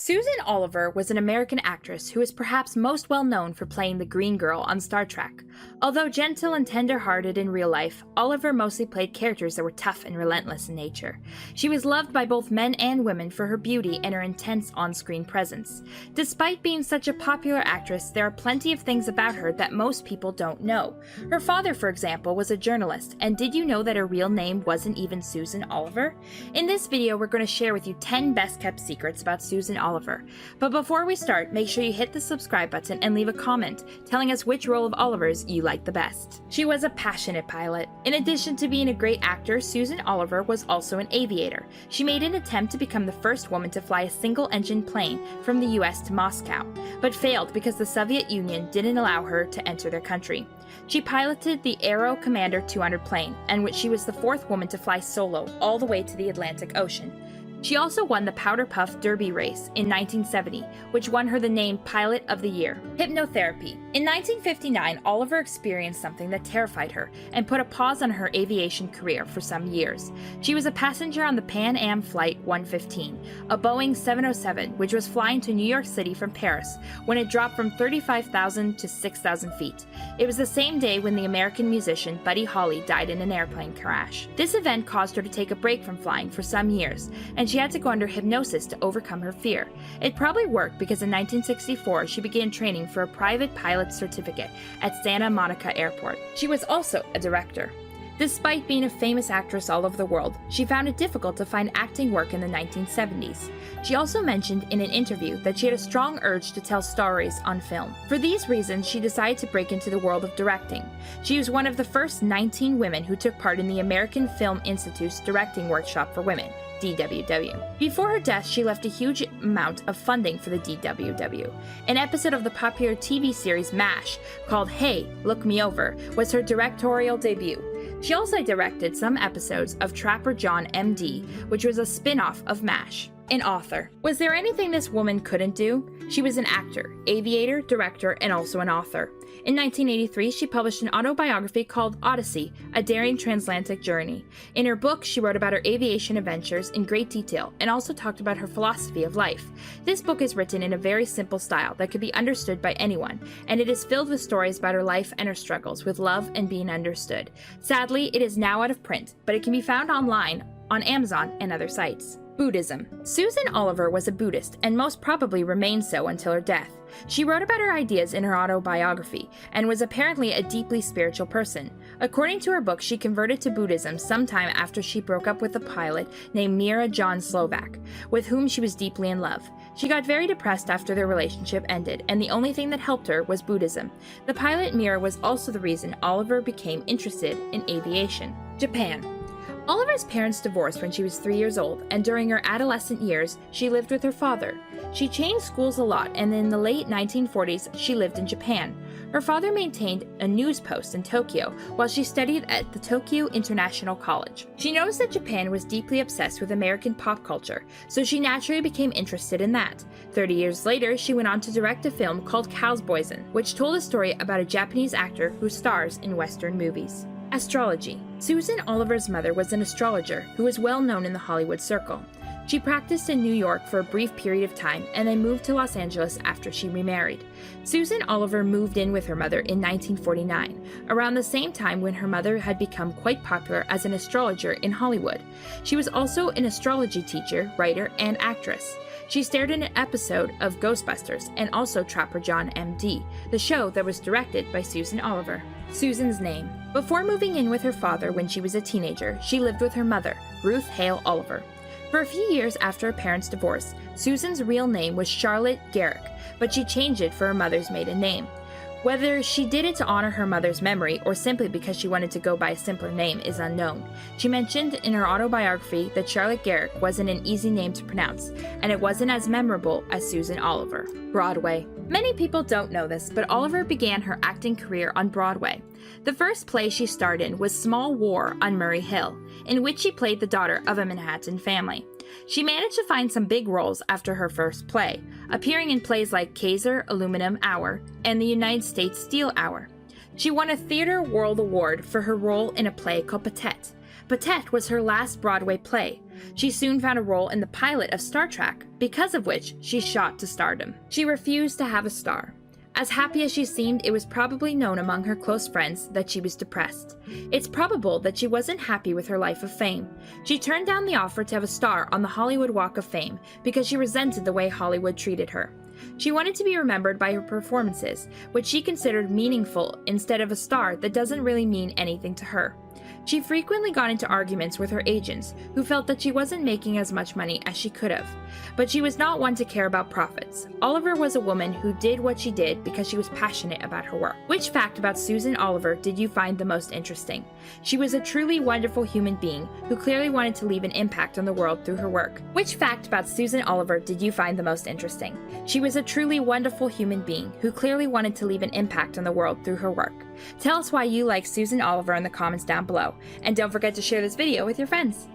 Susan Oliver was an American actress who is perhaps most well known for playing the Green Girl on Star Trek. Although gentle and tender-hearted in real life, Oliver mostly played characters that were tough and relentless in nature. She was loved by both men and women for her beauty and her intense on-screen presence. Despite being such a popular actress, there are plenty of things about her that most people don't know. Her father, for example, was a journalist, and did you know that her real name wasn't even Susan Oliver? In this video, we're going to share with you 10 best-kept secrets about Susan Oliver. But before we start, make sure you hit the subscribe button and leave a comment telling us which role of Oliver's you like the best. She was a passionate pilot. In addition to being a great actor, Susan Oliver was also an aviator. She made an attempt to become the first woman to fly a single-engine plane from the US to Moscow, but failed because the Soviet Union didn't allow her to enter their country. She piloted the Aero Commander 200 plane, and which she was the fourth woman to fly solo all the way to the Atlantic Ocean. She also won the Powder Puff Derby race in 1970, which won her the name Pilot of the Year. Hypnotherapy. In 1959, Oliver experienced something that terrified her and put a pause on her aviation career for some years. She was a passenger on the Pan Am Flight 115, a Boeing 707, which was flying to New York City from Paris when it dropped from 35,000 to 6,000 feet. It was the same day when the American musician Buddy Holly died in an airplane crash. This event caused her to take a break from flying for some years, and she had to go under hypnosis to overcome her fear. It probably worked because in 1964 she began training for a private pilot certificate at Santa Monica Airport. She was also a director. Despite being a famous actress all over the world, she found it difficult to find acting work in the 1970s. She also mentioned in an interview that she had a strong urge to tell stories on film. For these reasons, she decided to break into the world of directing. She was one of the first 19 women who took part in the American Film Institute's Directing Workshop for Women, DWW. Before her death, she left a huge amount of funding for the DWW. An episode of the popular TV series MASH, called Hey, Look Me Over, was her directorial debut. She also directed some episodes of Trapper John MD, which was a spin-off of MASH. An author. Was there anything this woman couldn't do? She was an actor, aviator, director, and also an author. In 1983, she published an autobiography called Odyssey, A Daring Transatlantic Journey. In her book, she wrote about her aviation adventures in great detail and also talked about her philosophy of life. This book is written in a very simple style that could be understood by anyone, and it is filled with stories about her life and her struggles with love and being understood. Sadly, it is now out of print, but it can be found online on Amazon and other sites. Buddhism. Susan Oliver was a Buddhist and most probably remained so until her death. She wrote about her ideas in her autobiography and was apparently a deeply spiritual person. According to her book, she converted to Buddhism sometime after she broke up with a pilot named Mira John Slovak, with whom she was deeply in love. She got very depressed after their relationship ended, and the only thing that helped her was Buddhism. The pilot Mira was also the reason Oliver became interested in aviation. Japan. Oliver's parents divorced when she was 3 years old, and during her adolescent years, she lived with her father. She changed schools a lot, and in the late 1940s, she lived in Japan. Her father maintained a news post in Tokyo while she studied at the Tokyo International College. She noticed that Japan was deeply obsessed with American pop culture, so she naturally became interested in that. 30 years later, she went on to direct a film called Cowboysen, which told a story about a Japanese actor who stars in Western movies. Astrology. Susan Oliver's mother was an astrologer who was well known in the Hollywood circle. She practiced in New York for a brief period of time and then moved to Los Angeles after she remarried. Susan Oliver moved in with her mother in 1949, around the same time when her mother had become quite popular as an astrologer in Hollywood. She was also an astrology teacher, writer, and actress. She starred in an episode of Ghostbusters and also Trapper John MD, the show that was directed by Susan Oliver. Susan's name. Before moving in with her father when she was a teenager, she lived with her mother, Ruth Hale Oliver. For a few years after her parents' divorce, Susan's real name was Charlotte Garrick, but she changed it for her mother's maiden name. Whether she did it to honor her mother's memory or simply because she wanted to go by a simpler name is unknown. She mentioned in her autobiography that Charlotte Garrick wasn't an easy name to pronounce, and it wasn't as memorable as Susan Oliver. Broadway. Many people don't know this, but Oliver began her acting career on Broadway. The first play she starred in was Small War on Murray Hill, in which she played the daughter of a Manhattan family. She managed to find some big roles after her first play, appearing in plays like Kaiser Aluminum Hour and the United States Steel Hour. She won a Theatre World Award for her role in a play called Patet. Patet was her last Broadway play. She soon found a role in the pilot of Star Trek, because of which she shot to stardom. She refused to have a star. As happy as she seemed, it was probably known among her close friends that she was depressed. It's probable that she wasn't happy with her life of fame. She turned down the offer to have a star on the Hollywood Walk of Fame because she resented the way Hollywood treated her. She wanted to be remembered by her performances, which she considered meaningful, instead of a star that doesn't really mean anything to her. She frequently got into arguments with her agents, who felt that she wasn't making as much money as she could have. But she was not one to care about profits. Oliver was a woman who did what she did because she was passionate about her work. Which fact about Susan Oliver did you find the most interesting? She was a truly wonderful human being who clearly wanted to leave an impact on the world through her work. Which fact about Susan Oliver did you find the most interesting? She was a truly wonderful human being who clearly wanted to leave an impact on the world through her work. Tell us why you like Susan Oliver in the comments down below, and don't forget to share this video with your friends.